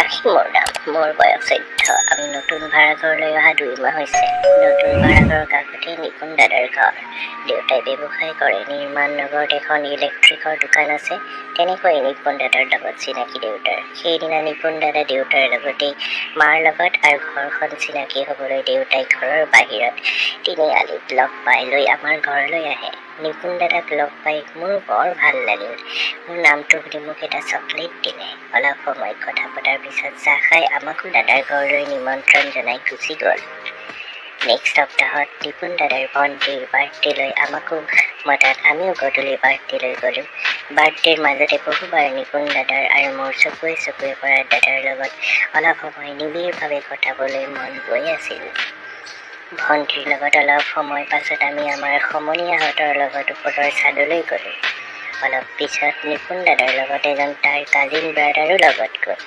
ৰাখি মোৰ নাম। মোৰ বয়স 14। আমি নতুন ভাড়াঘৰলৈ অহা 2 মাহ হৈছে। নতুন ভাড়াঘৰৰ কাষতে নিপুণ দাদাৰ ঘৰ। দেউতাই ব্যৱসায় কৰে। নিৰ্মাণ নগৰত এখন ইলেক্ট্ৰিকৰ দোকান আছে। তেনেকৈ নিপুণ দাদাৰ লগত চিনাকি দেউতাৰ। সেইদিনা নিপুণ দাদা দেউতাৰ লগতেই মাৰ লগত আৰু ঘৰখন চিনাকি হ'বলৈ দেউতাই ঘৰৰ বাহিৰত তিনিআলিত লগ পাই লৈ আমাৰ ঘৰলৈ আহে। নিপুণ দাদাক লগ পাই মোৰ বৰ ভাল লাগিল। মোৰ নামটো সুধি মোক এটা চকলেট দিলে। অলপ সময় কথা পতাৰ পিছত চাহ খাই আমাকো দাদাৰ ঘৰলৈ নিমন্ত্ৰণ জনাই গুচি গ'ল। নেক্সট সপ্তাহত নিপুণ দাদাৰ ভণ্টিৰ বাৰ্থডেলৈ আমাকো মতাত আমিও গধূলি বাৰ্থডেলৈ গ'লোঁ। বাৰ্থডেৰ মাজতে বহুবাৰ নিপুণ দাদাৰ আৰু মোৰ চকুৱে পৰা দাদাৰ লগত অলপ সময় নিবিড়ভাৱে কটাবলৈ মন গৈ আছিল। ভণ্টিৰ লগত অলপ সময় পাছত আমি আমাৰ সমনীয়াহঁতৰ লগত ওপৰৰ চাদলৈ গ'লোঁ। অলপ পিছত নিপুণ দাদাৰ লগত এজন তাৰ কাজিন ব্ৰাদাৰো লগত গ'ল।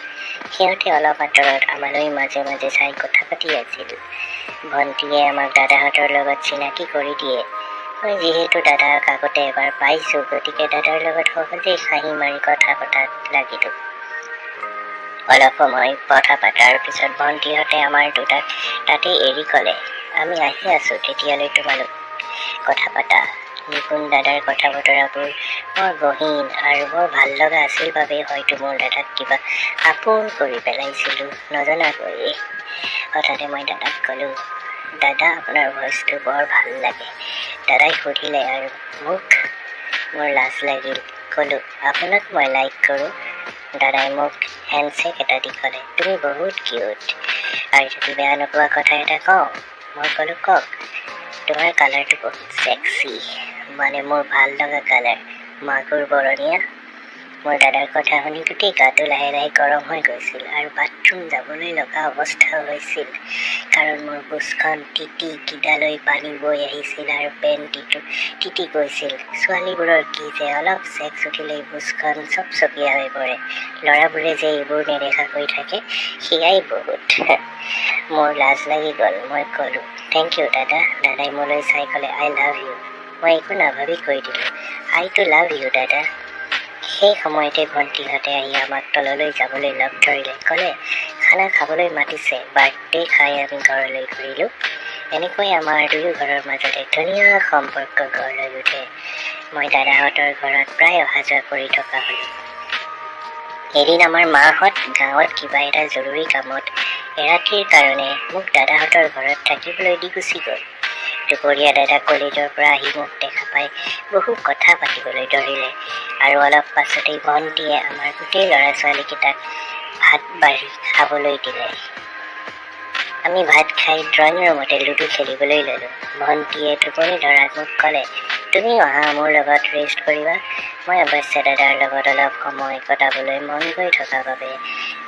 সিহঁতে অলপ আঁতৰত আমালৈ মাজে মাজে চাই কথা পাতি আছিল। ভণ্টিয়ে আমাক দাদাহঁতৰ লগত চিনাকি কৰি দিয়ে। মই যিহেতু দাদাক আগতে এবাৰ পাইছোঁ, গতিকে দাদাৰ লগত সহজেই হাঁহি মাৰি কথা পতাত লাগিলোঁ। অলপ সময় কথা পতাৰ পিছত ভণ্টিহঁতে আমাৰ দুটাক তাতে এৰি ক'লে, আমি আহি আছোঁ, তেতিয়ালৈ তোমালোক কথা পাতা। নিপুণ দাদাৰ কথা বতৰাবোৰ বৰ গহীন আৰু বৰ ভাল লগা আছিল বাবে হয়তো মোৰ দাদাক কিবা আপোন কৰি পেলাইছিলোঁ নজনাকৈয়ে। হঠাতে মই দাদাক ক'লোঁ, দাদা আপোনাৰ ভইচটো বৰ ভাল লাগে। দাদাই সুধিলে আৰু মোৰ লাজ লাগিল। ক'লোঁ, আপোনাক মই লাইক কৰোঁ। দাদাই মোক হেণ্ডশ্বেক এটা দি ক'লে, তুমি বহুত কিউট। আৰু যদি বেয়া নোপোৱা কথা এটা কওঁ। মই ক'লোঁ, কওক। তোমাৰ কালাৰটো বহুত ছেক্সি, মানে মোৰ ভাল লগা কালাৰ, মাগুৰ বৰণীয়া। মোৰ দাদাৰ কথা শুনি গোটেই গাটো লাহে লাহে গৰম হৈ গৈছিল আৰু বাথৰুম যাবলৈ লগা অৱস্থা হৈছিল, কাৰণ মোৰ বুচখন কিডালৈ পানী বৈ আহিছিল আৰু পেণ্টিটো তিতি গৈছিল। ছোৱালীবোৰৰ কি যে অলপ ছেক্স উঠিলেই বুচখন চকচকীয়া হৈ পৰে। ল'ৰাবোৰে যে এইবোৰ নেদেখাকৈ থাকে, সেয়াই বহুত। মোৰ লাজ লাগি গ'ল। মই ক'লোঁ, থেংক ইউ দাদা। দাদাই মোলৈ চাই ক'লে, আই লাভ ইউ। মই একো নাভাবি কৈ দিলোঁ, আই টু লাভ ইউ দাদা। সেই সময়তে ভণ্টিহঁতে আহি আমাক তললৈ যাবলৈ লগ ধৰিলে। ক'লে, খানা খাবলৈ মাতিছে। বাৰ্থডে খাই আমি ঘৰলৈ ঘূৰিলোঁ। এনেকৈ আমাৰ দুয়ো ঘৰৰ মাজত এক ধুনীয়া সম্পৰ্ক গঢ় লৈ উঠে। মই দাদাহঁতৰ ঘৰত প্ৰায় অহা যোৱা কৰি থকা হ'লোঁ। এদিন আমাৰ মাহঁত গাঁৱত কিবা এটা জৰুৰী কামত এৰাতিৰ কাৰণে মোক দাদাহঁতৰ ঘৰত থাকিবলৈ দি গুচি গ'ল। দুপৰীয়া দাদা কলেজৰ পৰা আহি মোক দেখা পাই বহু কথা পাতিবলৈ ধৰিলে আৰু অলপ পাছতেই ভণ্টিয়ে আমাৰ গোটেই ল'ৰা ছোৱালীকেইটাক ভাত বাঢ়ি খাবলৈ দিলে। আমি ভাত খাই ড্ৰয়িং ৰুমতে লুডু খেলিবলৈ ল'লোঁ। ভণ্টিয়ে টোপনি ধৰাত মোক ক'লে, তুমিও অহা মোৰ লগত ৰেষ্ট কৰিবা। মই অৱশ্যে দাদাৰ লগত অলপ সময় কটাবলৈ মন গৈ থকা বাবে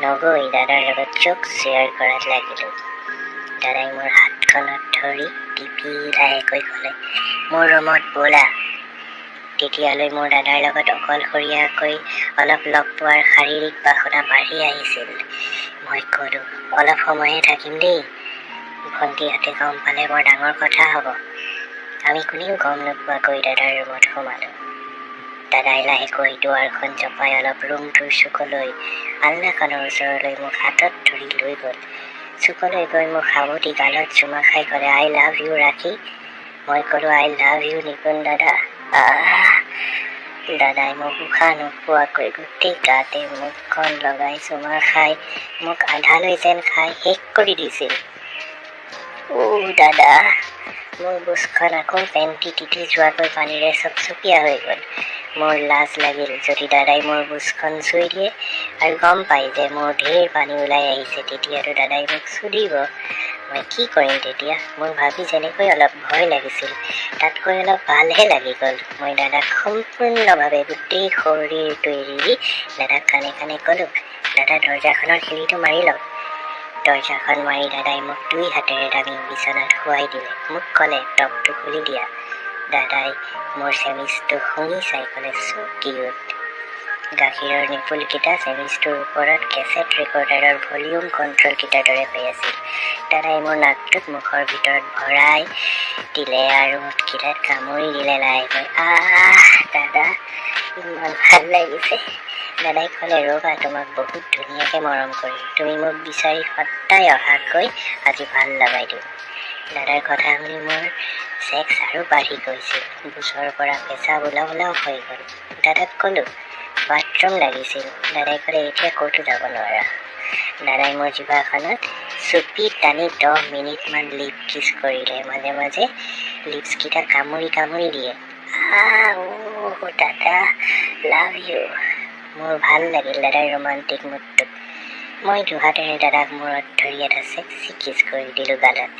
নগৈ দাদাৰ লগত জ'কছ শ্বেয়াৰ কৰাত লাগিলোঁ। দাদাই মোৰ হাতখনত ধৰি টিপি লাহেকৈ ক'লে, মোৰ ৰুমত ব'লা। তেতিয়ালৈ মোৰ দাদাৰ লগত অকলশৰীয়াকৈ অলপ লগ পোৱাৰ শাৰীৰিক বাসনা বাঢ়ি আহিছিল। মই ক'লোঁ, অলপ সময়হে থাকিম দেই। ভণ্টিহঁতে গম পালে বৰ ডাঙৰ কথা হ'ব। আমি কোনেও গম নোপোৱাকৈ দাদাৰ ৰুমত সোমালোঁ। দাদাই লাহেকৈ দুৱাৰখন চপাই অলপ ৰুমটোৰ চুকলৈ আলনাখনৰ ওচৰলৈ মোক হাতত ধৰি লৈ গ'ল। চুকলৈ গৈ মোক সাৱটি গালত চুমা খাই ক'লে, আই লাভ ইউ ৰাখি। মই ক'লোঁ, আই লাভ ইউ নিপুণ দাদা। দাদাই মোক উশাহ নোপোৱাকৈ গোটেই গাতে মুখখন লগাই চুমা খাই মোক আধালৈ যেন খাই শেষ কৰি দিছিল। দাদা। মোৰ বুচখন আকৌ পেণ্টি তিতি যোৱাকৈ পানীৰে চকচকীয়া হৈ গ'ল। মোৰ লাজ লাগিল যদি দাদাই মোৰ বুচখন চুই দিয়ে আৰু গম পাই যে মোৰ ঢেৰ পানী ওলাই আহিছে, তেতিয়াতো দাদাই মোক চুদিব। মই কি কৰিম তেতিয়া? মোৰ ভাবি যেনেকৈ অলপ ভয় লাগিছিল, তাতকৈ অলপ ভালহে লাগি গ'ল। মই দাদাক সম্পূৰ্ণভাৱে গোটেই শৰীৰটো এৰি দাদাক কাণে কাণে ক'লোঁ, দাদা দৰজাখনৰ খিলিটো মাৰি লওক। দৰজাখন মাৰি দাদাই মোক 2 হাতেৰে দাঙি বিচনাত শুৱাই দিলে। মোক ক'লে, টপটো খুলি দিয়া। দাদাই মোৰ চেমিজটো শুঙি চাই ক'লে, চ' কিউট। গাখীৰৰ নিপুলকেইটা চেমিজটোৰ ওপৰত কেছেট ৰেকৰ্ডাৰৰ ভলিউম কণ্ট্ৰলকেইটাৰ দৰে হৈ আছিল। দাদাই মোৰ নাকটোত মুখৰ ভিতৰত ভৰাই দিলে আৰু মুঠকেইটাত কামুৰি দিলে লাহেকৈ। দাদা, ইমান ভাল লাগিছে। দাদাই ক'লে, ৰ'বা, তোমাক বহুত ধুনীয়াকৈ মৰম কৰি তুমি মোক বিচাৰি সদায় অহাকৈ আজি ভাল লগাই দিওঁ। দাদাৰ কথা শুনি মোৰ ছেক্স আৰু বাঢ়ি গৈছিল। বুচৰ পৰা পেচাব ওলাও ওলাও হৈ গ'ল। দাদাক ক'লোঁ, বাথৰুম লাগিছিল। দাদাই ক'লে, এতিয়া ক'তো যাব নোৱাৰা। দাদাই মোৰ জিভাখনত চুপি টানি 10 মিনিটমান লিপ কিছ কৰিলে। মাজে মাজে লিপছকেইটা কামুৰি কামুৰি দিয়ে। দাদা, লাভ ইউ। মোৰ ভাল লাগিল দাদাৰ ৰোমান্টিক মুডটোত। মই দুহাতেৰে দাদাক মূৰত ধৰি এটা ছেক্সি কিছ কৰি দিলোঁ গালত।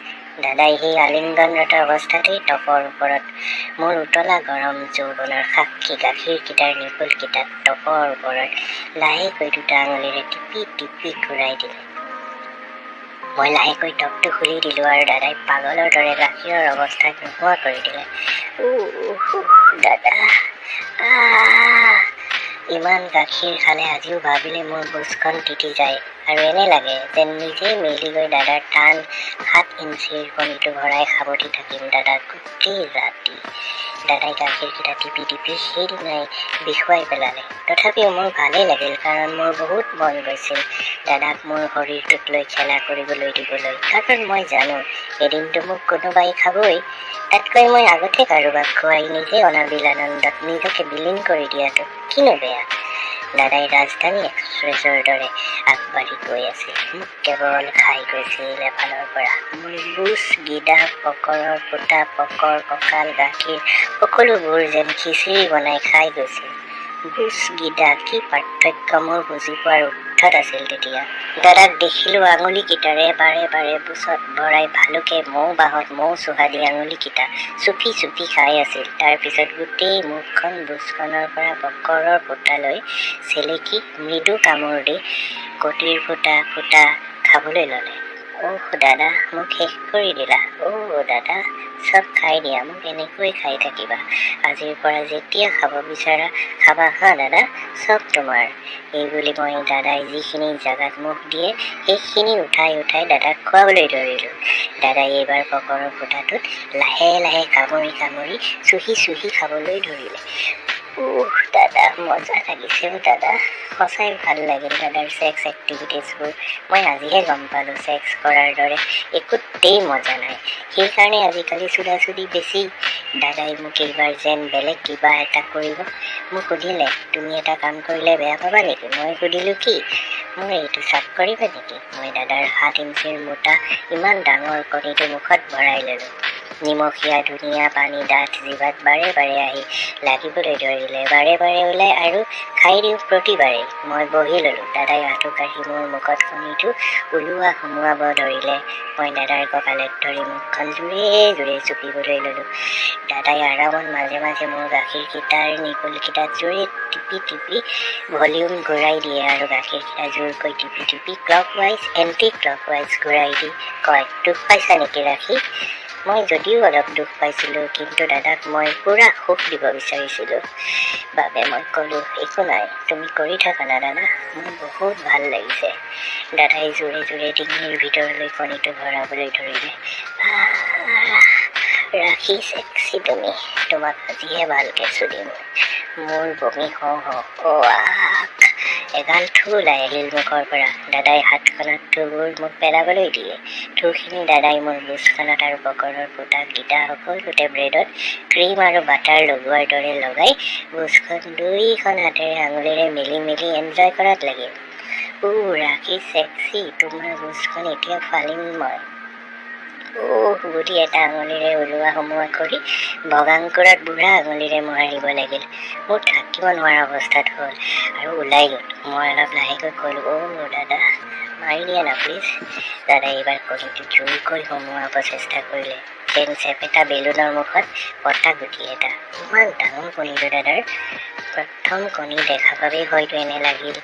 দাদাই সেই আলিংগনৰত অৱস্থাতেই টপৰ ওপৰত মোৰ উতলা গৰম যৌৱনৰ সাক্ষী গাখীৰকেইটাৰ নিপুলকেইটাত টপৰ ওপৰত লাহেকৈ দুটা আঙুলিৰে টিপি টিপি ঘূৰাই দিলে। মই লাহেকৈ টপটো খুলি দিলোঁ আৰু দাদাই পাগলৰ দৰে গাখীৰৰ অৱস্থা নোহোৱা কৰি দিলে। দাদা, ইমান গাখীৰ খালে আজিও ভাবিলে মোৰ বুচখন তিতি যায় আৰু এনে লাগে যেন নিজেই মেলি গৈ দাদাৰ টান 7 ইঞ্চিৰ কণীটো ভৰাই সাৱটি থাকিম দাদাক গোটেই ৰাতি। দাদাই গাখীৰকেইটা টিপি টিপি সেইদিনাই বিষুৱাই পেলালে। তথাপিও মোৰ ভালেই লাগিল, কাৰণ মোৰ বহুত মন গৈছিল দাদাক মোৰ শৰীৰটোক লৈ খেলা কৰিবলৈ দিবলৈ। কাৰণ মই জানো এদিনটো মোক কোনোবাই খাবই। তাতকৈ মই আগতে কাৰোবাক খুৱাই নিজে অনাবিল আনন্দত নিজকে বিলীন কৰি দিয়াটো কিনো বেয়া। দাদাই ৰাজধানী এক্সপ্ৰেছৰ দৰে আগবাঢ়ি গৈ আছিল। মোক কেৱল খাই গৈছিল এফালৰ পৰা। মোৰ বুচ, গিদা, পকৰৰ ফুটা, পকৰ, কঁকাল, গাখীৰ সকলোবোৰ যেন খিচিৰি বনাই খাই গৈছিল। বুচ, গিদা কি পাৰ্থক্য মোৰ বুজি পোৱাৰ উদ্ধত আছিল তেতিয়া। দাদাক দেখিলোঁ আঙুলিকেইটাৰে বাৰে বাৰে বুচত ভৰাই ভালুকে মৌ বাঁহত মৌ চুহা দি আঙুলিকেইটা চুপি চুপি খাই আছিল। তাৰপিছত গোটেই মুখখন বুচখনৰ পৰা পকৰৰ ফুটালৈ চেলেকি মৃদু কামোৰ দি কটিৰ ফুটা ফুটা খাবলৈ ল'লে। দাদা, মোক শেষ কৰি দিলা। দাদা, চব খাই দিয়া, মোক এনেকৈ খাই থাকিবা। আজিৰ পৰা যেতিয়া খাব বিচাৰা খাবা হা দাদা, চব তোমাৰ। এইবুলি মই দাদাই যিখিনি জেগাত মুখ দিয়ে সেইখিনি উঠাই উঠাই দাদাক খুৱাবলৈ ধৰিলোঁ। দাদাই এইবাৰ পকৰৰ ফুটাটোত লাহে লাহে কামুৰি কামুৰি চুহি চুহি খাবলৈ ধৰিলে। দাদা, মজা লাগিছে দাদা। সঁচাই ভাল লাগিল দাদাৰ ছেক্স এক্টিভিটিছবোৰ। মই আজিহে গম পালোঁ ছেক্স কৰাৰ দৰে একোতেই মজা নাই। সেইকাৰণে আজিকালি চুদাচুদি বেছি। দাদাই মোক এইবাৰ যেন বেলেগ কিবা এটা কৰিব। মোক সুধিলে, তুমি এটা কাম কৰিলে বেয়া পাবা নেকি? মই সুধিলোঁ, কি? মোৰ এইটো চাক কৰিবা নেকি? মই দাদাৰ 7 ইঞ্চিৰ মোটা ইমান ডাঙৰ কণীটো মুখত ভৰাই ল'লোঁ। নিমখীয়া ধুনীয়া পানী ডাঠ জিভাত বাৰে বাৰে আহি লাগিবলৈ ধৰিলে। বাৰে বাৰে ওলাই আৰু খাই দিওঁ প্ৰতিবাৰেই। মই বহি ল'লোঁ। দাদাই আঁঠু কাঢ়ি মোৰ মুখত কণীটো ওলোৱা সোমোৱাব ধৰিলে। মই দাদাৰ কঁকালত ধৰি মুখখন জোৰে জোৰে চুপিবলৈ ল'লোঁ। দাদাই আৰামত মাজে মাজে মোৰ গাখীৰকেইটাৰ নিপুলকেইটাত জোৰে টিপি টিপি ভলিউম ঘূৰাই দিয়ে আৰু গাখীৰকেইটা জোৰকৈ টিপি টিপি ক্লকৱাইজ এণ্টি ক্লকৱাইজ ঘূৰাই দি কয়, দুখ পাইছা নেকি ৰাখি? মই যদিও অলপ দুখ পাইছিলোঁ, কিন্তু দাদাক মই পূৰা সুখ দিব বিচাৰিছিলোঁ বাবে মই ক'লোঁ, একো নাই, তুমি কৰি থাকা না দাদা, মোৰ বহুত ভাল লাগিছে। দাদাই জোৰে জোৰে ডিঙিৰ ভিতৰলৈ কণীটো ভৰাবলৈ ধৰিলে। ৰাখি ছেক্সি তুমি, তোমাক আজিহে ভালকৈ চুদিম। মোৰ বমি হওঁ হওঁ। এগাল থু ওলাই আহিল মুখৰ পৰা। দাদাই হাতখনত থুবোৰ মোক পেলাবলৈ দিয়ে। থুখিনি দাদাই মোৰ বুচখনত আৰু পকৰৰ ফুটা গিটা সকলোতে ব্ৰেডত ক্ৰীম আৰু বাটাৰ লগোৱাৰ দৰে লগাই বুচখন 2খন হাতেৰে আঙুলিৰে মেলি মেলি এনজয় কৰাত লাগিল। ৰাখি ছেক্সি, তোমাৰ বুচখন এতিয়া ফালিম মই। বুলি এটা আঙুলিৰে ওলোৱা সোমোৱা কৰি ভগাংকুৰত বুঢ়া আঙুলিৰে মোহাৰিব লাগিল। মোৰ থাকিব নোৱাৰা অৱস্থাত হ'ল আৰু ওলাই গ'ল। মই অলপ লাহেকৈ ক'লোঁ, দাদা, মাৰি দিয়া না প্লিজ। দাদাই এইবাৰ কণীটো জোৰকৈ সোমোৱাব চেষ্টা কৰিলে। যেন চেপেটা বেলুনৰ মুখত পতা গুটি এটা। ইমান ডাঙৰ কণীটো দাদাৰ। প্ৰথম কণী দেখা পাবেই হয়তো এনে লাগিল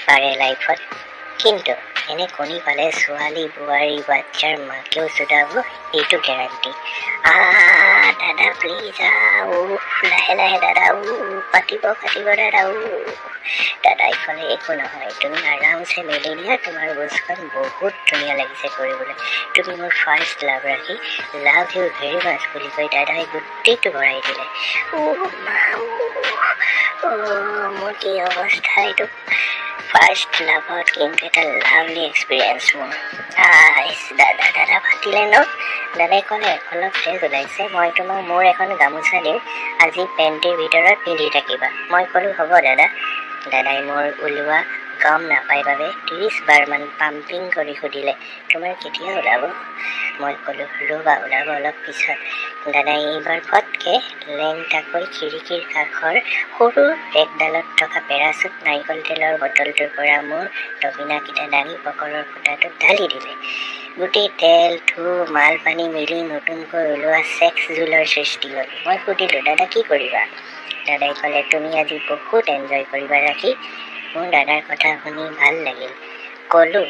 পাৰে লাইফত। কিন্তু এনে কণী পালে ছোৱালী বোৱাৰী বাচ্চাৰ মাকেও চুদাব, এইটো গেৰাণ্টি। দাদা প্লিজ লাহে লাহে দাদা পাতিব দাদা দাদাই ক'লে একো নহয়, তুমি আৰামছে মেলি দিয়া, তোমাৰ বস্তুখন বহুত ধুনীয়া লাগিছে কৰিবলৈ, তুমি মোৰ ফাৰ্ষ্ট লাভ ৰাখি লাভ ইউ ভেৰি মাছ বুলি কৈ দাদাই গোটেইটো ভৰাই দিলে। মোৰ কি অৱস্থা, এইটো ফাৰ্ষ্ট লাভত কিন্তু এটা লাভলি এক্সপিৰিয়েঞ্চ মোৰ। দাদা পাতিলে ন? দাদাই ক'লে অলপ তেজ ওলাইছে, মই তোমাক মোৰ এখন গামোচা দিওঁ, আজি পেণ্টিৰ ভিতৰত পিন্ধি থাকিবা। মই ক'লোঁ হ'ব দাদা। দাদাই মোৰ ওলোৱা গম নাপায় বাবে 30 বাৰমান পাম্পিং কৰি সুধিলে, তোমাৰ কেতিয়া ওলাব? মই ক'লোঁ ৰ'বা, ওলাব অলপ পিছত। দাদাই এইবাৰ ফটকে লেংটাকৈ খিৰিকীৰ কাষৰ সৰু ৰেকডালত থকা পেৰাচুট নাৰিকল তেলৰ বটলটোৰ পৰা মোৰ টপিনাকেইটা দাঙি পকৰৰ ফুটাটোত ঢালি দিলে। গোটেই তেল মাল পানী মিলি নতুনকৈ ওলোৱা ছেক্স জোলৰ সৃষ্টি হ'ল। মই সুধিলোঁ দাদা কি কৰিবা? দাদাই ক'লে তুমি আজি বহুত এনজয় কৰিবা ৰাখি। মোৰ দাদাৰ কথা শুনি ভাল লাগিল। ক'লোঁ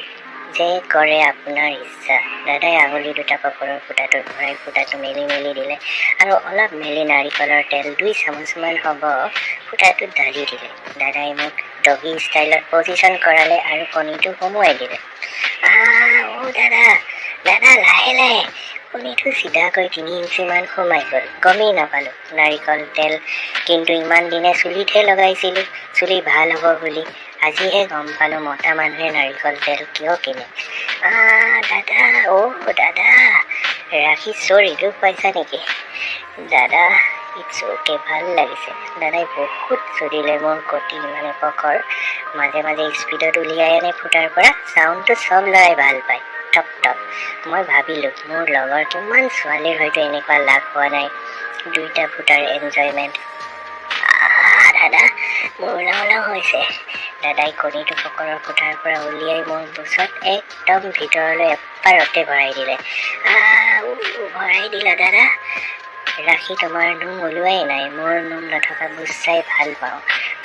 যে কৰে আপোনাৰ ইচ্ছা। দাদাই আঙুলি দুটা পকৰৰ ফুটাটোত ভৰাই ফুটাটো মেলি দিলে আৰু অলপ মেলি নাৰিকলৰ তেল 2 চামুচমান হ'ব ফুটাটোত ঢালি দিলে। দাদাই মোক ডগী ষ্টাইলত পজিশ্যন কৰালে আৰু কণীটো সুমুৱাই দিলে। দাদা লাহে লাহে। কণীটো চিধাকৈ 3 ইঞ্চিমান সোমাই গ'ল, গমেই নাপালোঁ। নাৰিকল তেল কিন্তু ইমান দিনে চুলিতহে লগাইছিলোঁ, চুলি ভাল হ'ব বুলি। আজিহে গম পালোঁ মতা মানুহে নাৰিকল তেল কিয় কিনে। দাদা ৰাখি চৰি দুখ পাইছা নেকি? দাদা ইটছ অ'কে, ভাল লাগিছে। দাদাই বহুত চুৰিলে মোৰ কটি পকৰ, মাজে মাজে স্পীডত উলিয়াই আনে ফুটাৰ পৰা, চাউণ্ডটো চব ল'ৰাই ভাল পায়, টপ টপ। মই ভাবিলোঁ মোৰ লগৰ কিমান ছোৱালীৰ হয়তো এনেকুৱা লাভ হোৱা নাই, 2টা ফুটাৰ এনজয়মেণ্ট। দাদা মোৰ ওলাও হৈছে। দাদাই কণীটো পকৰৰ ফুটাৰ পৰা উলিয়াই মোৰ বুচত একদম ভিতৰলৈ এপাৰতে ভৰাই দিলে। ভৰাই দিলা দাদা? ৰাখি তোমাৰ নোম ওলোৱাই নাই, মোৰ নোম নথকা বুচ চাই ভাল পাওঁ।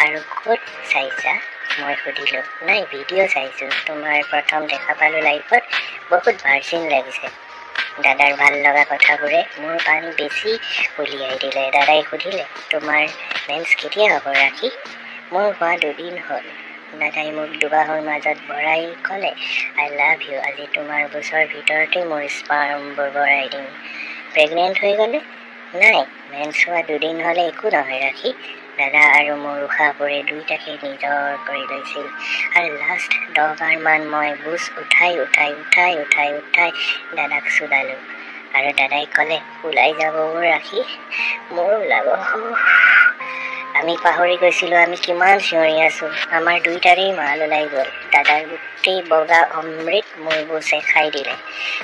আৰু ক'ত চাইছা? মই সুধিলোঁ। নাই, ভিডিঅ' চাইছোঁ, তোমাৰ প্ৰথম দেখা পালোঁ লাইফত, বহুত ভাৰ্জিন লাগিছে। দাদাৰ ভাল লগা কথাবোৰে মোৰ পানী বেছি উলিয়াই দিলে। দাদাই সুধিলে তোমাৰ মেন্স কেতিয়া হ'ব ৰাখি? মোৰ হোৱা 2 দিন হ'ল। দাদাই মোক দুবাহুৰ মাজত ভৰাই ক'লে আই লাভ ইউ, আজি তোমাৰ বুচৰ ভিতৰতে মোৰ স্পাৰ্মবোৰ ভৰাই দিম। প্ৰেগনেণ্ট হৈ গ'লে? নাই, মেন্স হোৱা 2 দিন হ'লে একো নহয় ৰাখি। দাদা আৰু মোৰ উশাহবোৰে 2টাকে নিজৰ কৰি লৈছিল আৰু লাষ্ট 10 বাৰমান মই বুচ উঠাই দাদাক চুদালোঁ। আৰু দাদাই ক'লে ওলাই যাব ৰাখি? মোৰ ওলাব। আমি পাহৰি গৈছিলোঁ আমি কিমান চিঞৰি আছোঁ। আমাৰ 2টাৰেই মাল ওলাই গ'ল। দাদাৰ গোটেই বগা অমৃত মোৰ বুচে খাই দিলে।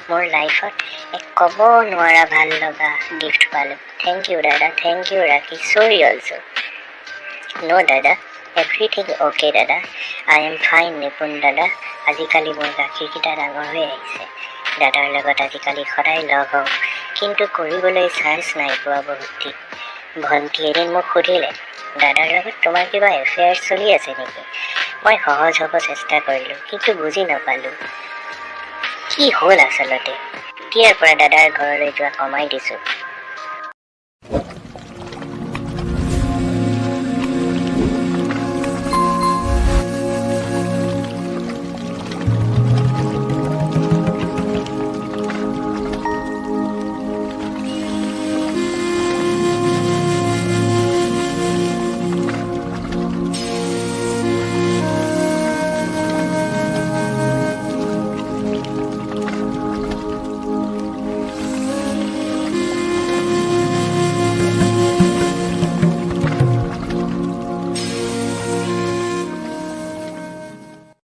মোৰ লাইফত এক ক'ব নোৱাৰা ভাল লগা গিফ্ট পালোঁ। থেংক ইউ দাদা, থেংক ইউ ৰাখি, চৰি অলছ'। ন' দাদা, এভৰিথিং অ'কে দাদা, আই এম ফাইন নিপুণ দাদা। আজিকালি মোৰ গাখীৰকেইটা ডাঙৰ হৈ আহিছে। দাদাৰ লগত আজিকালি সদায় লগ হওঁ, কিন্তু কৰিবলৈ চান্স নাই পোৱা বহুত দিন। ভণ্টি এদিন মোক সুধিলে দাদাৰ লগত তোমাৰ কিবা এফেয়াৰ চলি আছে নেকি? মই সহজ হ'ব চেষ্টা কৰিলোঁ, কিন্তু বুজি নাপালোঁ কি হ'ল আচলতে। তেতিয়াৰ পৰা দাদাৰ ঘৰলৈ যোৱা কমাই দিছোঁ।